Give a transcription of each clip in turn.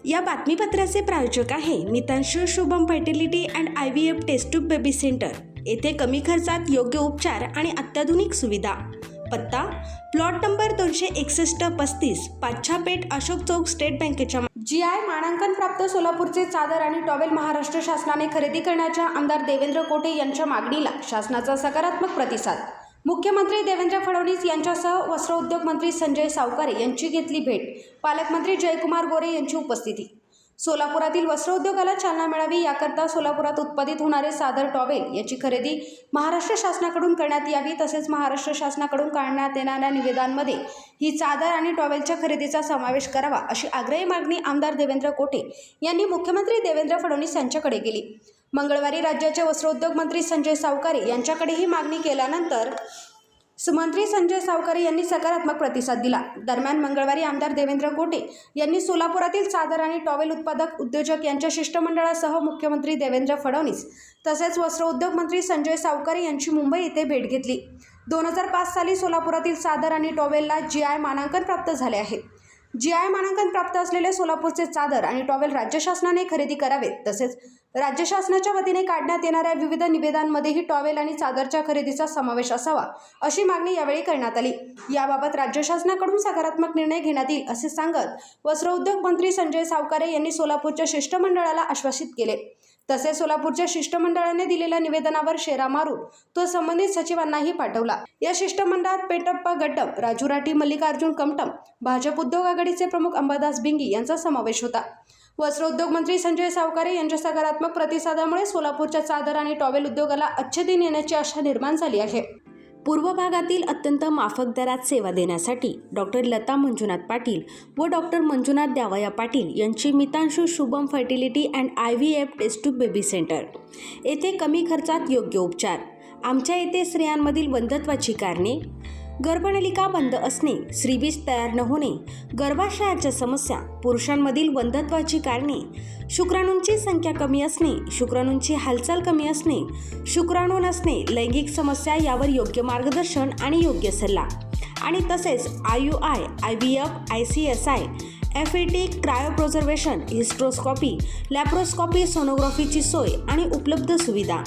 या बातमीपत्राचे प्रायोजक आहे Mitanshu Shubham fertility and IVF test tube baby centre. येथे कमी खर्चात योग्य उपचार आणि अत्याधुनिक सुविधा। पत्ता प्लॉट नंबर 261-35 पाच्छापेठ अशोक चौक स्टेट बँकेच्या GI मानांकन प्राप्त सोलापूरचे चादर आणि टॉवेल महाराष्ट्र शासनाने खरेदी करण्याच्या आमदार देवेंद्र कोटे यांच्या मागणीला शासनाचा सकारात्मक प्रतिसाद। मुख्यमंत्री देवेंद्र फडणवीस यांच्यासह वस्त्रोद्योग मंत्री संजय सावकारे यांची घेतली भेट। पालकमंत्री जयकुमार गोरे यांची उपस्थिती। सोलापुरातील वस्त्रोद्योगाला चालना मिळावी याकरता सोलापुरात उत्पादित होणारे सादर टॉवेल याची खरेदी महाराष्ट्र शासनाकडून करण्यात यावी, तसेच महाराष्ट्र शासनाकडून काढण्यात येणाऱ्या निवेदनांमध्ये ही चादर आणि टॉवेलच्या खरेदीचा समावेश करावा, अशी आग्रही मागणी आमदार देवेंद्र कोटे यांनी मुख्यमंत्री देवेंद्र फडणवीस यांच्याकडे केली। मंगळवारी राज्याचे वस्त्रोद्योग मंत्री संजय सावकारे यांच्याकडे ही मागणी केल्यानंतर मंत्री संजय सावकारे यांनी सकारात्मक प्रतिसाद दिला। दरम्यान मंगळवारी आमदार देवेंद्र कोटे यांनी सोलापुरातील चादर आणि टॉवेल उत्पादक उद्योजक यांच्या शिष्टमंडळासह मुख्यमंत्री देवेंद्र फडणवीस तसेच वस्त्रोद्योग मंत्री संजय सावकारे यांची मुंबई येथे भेट घेतली। 2005 साली सोलापुरातील चादर आणि टॉवेलला GI मानांकन प्राप्त झाले आहे। GI मानांकन प्राप्त असलेले सोलापूरचे चादर आणि टॉवेल राज्य शासनाने खरेदी करावेत, तसेच राज्य शासनाच्या वतीने काढण्यात येणाऱ्या विविध निवेदनांमध्येही टॉवेल आणि चादरच्या खरेदीचा समावेश असावा, अशी मागणी यावेळी करण्यात आली। याबाबत राज्य शासनाकडून सकारात्मक निर्णय घेण्यात येईल असे सांगत वस्त्रोद्योग मंत्री संजय सावकारे यांनी सोलापूरच्या शिष्टमंडळाला आश्वासित केले। तसेच सोलापूरच्या शिष्टमंडळाने दिलेल्या निवेदनावर शेरा मारून तो संबंधित सचिवांनाही पाठवला। या शिष्टमंडळात पेटप्पा गड्डम, राजू राठी, मल्लिकार्जुन कमटम, भाजप उद्योग आघाडीचे प्रमुख अंबादास बिंगी यांचा समावेश होता। वस्त्रोद्योग मंत्री संजय सावकारे यांच्या सकारात्मक प्रतिसादामुळे सोलापूरच्या चादर आणि टॉवेल उद्योगाला अच्छे दिन येण्याची आशा निर्माण झाली आहे। पूर्व भागातील अत्यंत माफक दरात सेवा देण्यासाठी डॉक्टर लता मंजुनाथ पाटील व डॉक्टर मंजुनाथ द्यावया पाटील यांची Mitanshu Shubham fertility and IVF test tube baby centre येथे कमी खर्चात योग्य उपचार। आमच्या येथे स्त्रियांमधील वंध्यत्वाची कारणे, गर्भनलिका बंद असणे, श्रीबीज तयार न होणे, गर्भाशयाच्या समस्या, पुरुषांमधील वंध्यत्वाची कारणे, शुक्राणूंची संख्या कमी असणे, शुक्राणूंची हालचाल कमी असणे, शुक्राणू नसणे, लैंगिक समस्या यावर योग्य मार्गदर्शन आणि योग्य सल्ला, आणि तसेच IUI, IVF, ICSI, FET, cryopreservation, hysteroscopy, laparoscopy, सोनोग्राफीची सोय आणि उपलब्ध सुविधा।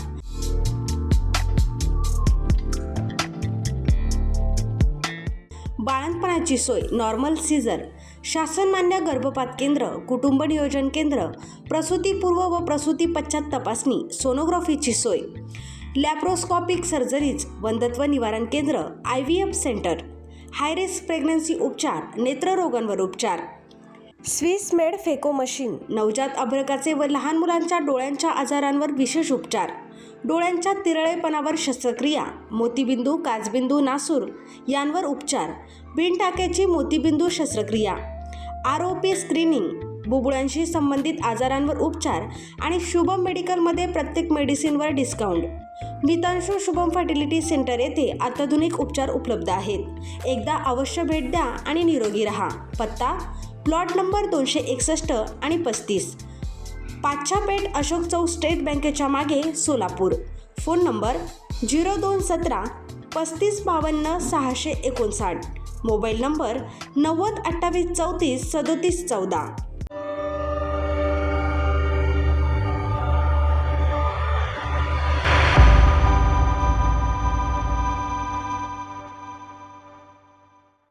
बाळंतपणाची सोय, नॉर्मल सीझर, शासनमान्य गर्भपात केंद्र, कुटुंब नियोजन केंद्र, प्रसूतीपूर्व व प्रसूती पश्चात तपासणी, सोनोग्राफीची सोय, लॅप्रोस्कोपिक सर्जरीज, वंध्यत्व निवारण केंद्र, IVF centre, high risk pregnancy उपचार, नेत्ररोगांवर उपचार, स्विस मेड फेको मशीन, नवजात अर्भकाचे व लहान मुलांच्या डोळ्यांच्या आजारांवर विशेष उपचार, डोळ्यांच्या तिरळेपणावर शस्त्रक्रिया, मोतीबिंदू, काचबिंदू, नासूर यांवर उपचार, बिनटाक्याची मोतीबिंदू शस्त्रक्रिया, ROP स्क्रीनिंग, बुबुळांशी संबंधित आजारांवर उपचार आणि शुभम मेडिकलमध्ये प्रत्येक मेडिसिनवर डिस्काउंट। मितांशू शुभम फर्टिलिटी सेंटर येथे अत्याधुनिक उपचार उपलब्ध आहेत। एकदा अवश्य भेट द्या आणि निरोगी रहा। पत्ता प्लॉट नंबर 261 आणि 35 पाच्छापेठ अशोक चौक स्टेट बँकेच्या मागे Solapur. Phone number 0217 3552 659, mobile number 90 28 34 37 14।